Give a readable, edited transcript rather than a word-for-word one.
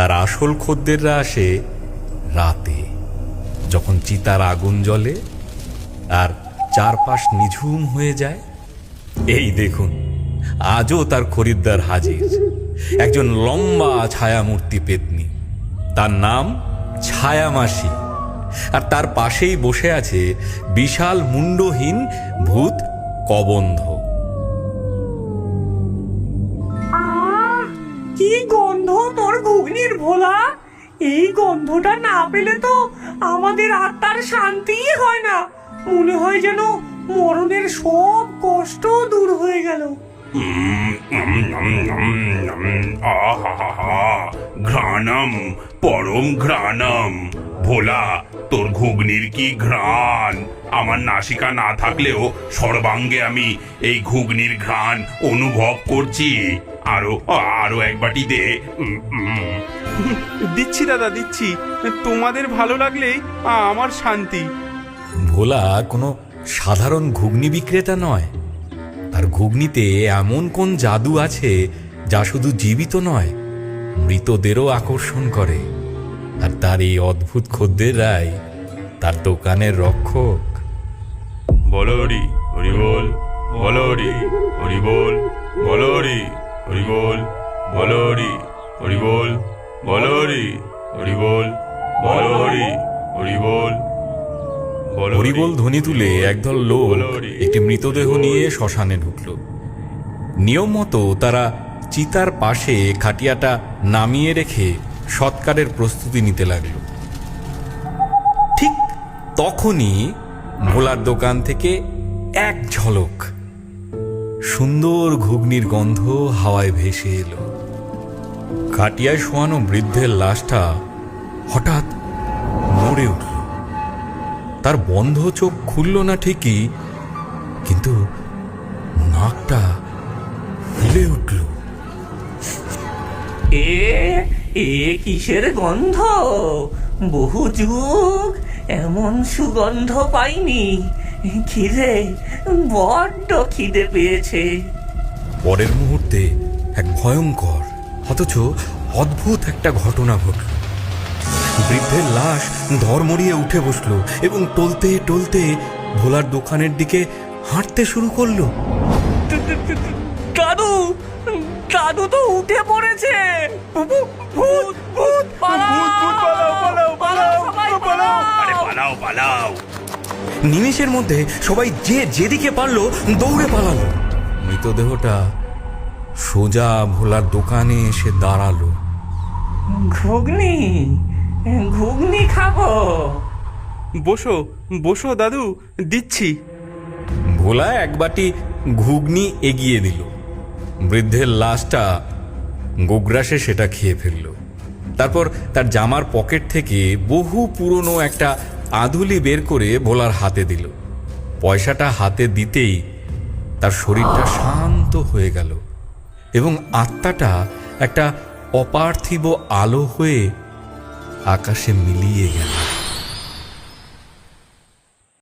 তার আসল খদ্দেররা আসে রাতে, যখন চিতার আগুন জ্বলে আর চারপাশ নিঝুম হয়ে যায়। এই দেখুন, আজও তার খরিদ্দার হাজির, একজন লম্বা ছায়ামূর্তি পেতনি। তার নাম ছায়ামাসি, আর তার পাশেই বসে আছে বিশাল মুন্ডহীন ভূত কবন্ধ। কি গন্ধ তোর ঘুগনির ভোলা! এই গন্ধটা না পেলে তো আমাদের আত্মার শান্তিই হয় না। মনে হয় যেন মরণের সব কষ্ট দূর হয়ে গেল। ঘ্রাণম, পরম ঘ্রাণম। ভোলা, তোর ঘুগনির কি ঘ্রাণ! আমার নাসিকা না থাকলেও সর্বাঙ্গে আমি এই ঘুগনির ঘ্রাণ অনুভব করছি। আরো আরো এক বাটি দে। দিচ্ছি দাদা, দিচ্ছি। তোমাদের ভালো লাগলেই আমার শান্তি। ভোলা কোনো সাধারণ ঘুগনি বিক্রেতা নয়। তার ঘুগনিতে এমন কোন জাদু আছে যা শুধু জীবিত নয়, মৃতদেরও আকর্ষণ করে। আর তার এই অদ্ভুত খদ্দেররাই তার দোকানের রক্ষক। বলো হরি হরি বল, বলো হরি হরি বল, বলো হরি হরি বল, বলো হরি হরি বল, বলো হরি হরি বল, বলো হরি হরি বল। হরিবোল ধ্বনি তুলে একদল লোক একটি মৃতদেহ নিয়ে শ্মশানে ঢুকল। নিয়ম মতো তারা চিতার পাশে খাটিয়াটা নামিয়ে রেখে সৎকারের প্রস্তুতি নিতে লাগল। ঠিক তখনই ভোলার দোকান থেকে এক ঝলক সুন্দর ঘুগনির গন্ধ হাওয়ায় ভেসে এলো। খাটিয়ায় শোয়ানো বৃদ্ধের লাশটা হঠাৎ নড়ে উঠল। তার বন্ধ চোখ খুলল না ঠিকই, কিন্তু নাকটা ফুলে উঠল। এ কিসের গন্ধ! বহু যুগ এমন সুগন্ধ পাইনি। খিদে, বড্ড খিদে পেয়েছে। পরের মুহূর্তে এক ভয়ঙ্কর অথচ অদ্ভুত একটা ঘটনা ঘটল। বৃদ্ধের লাশ ধড়মড়িয়ে উঠে বসলো এবং টলতে টলতে ভোলার দোকানের দিকে হাঁটতে শুরু করলো। দাদু, দাদু তো উঠে পড়েছে! ভূত, ভূত, পালাও! পালাও, সবাই পালাও! আরে পালাও, পালাও! নিমেষের মধ্যে সবাই যে যেদিকে পারলো দৌড়ে পালালো। মৃতদেহটা সোজা ভোলার দোকানে এসে দাঁড়ালো। ঘুগনি, ঘুগনি খাবো। বসো বসো দাদু, দিচ্ছি। ভোলা এক বাটি ঘুগনি এগিয়ে দিল। বৃদ্ধের লাশটা গোগ্রাসে সেটা খেয়ে ফেলল। তারপর তার জামার পকেট থেকে বহু পুরনো একটা আধুলি বের করে ভোলার হাতে দিল। পয়সাটা হাতে দিতেই তার শরীরটা শান্ত হয়ে গেল এবং আত্মাটা একটা অপার্থিব আলো হয়ে আকাশে মিলিয়ে গেল।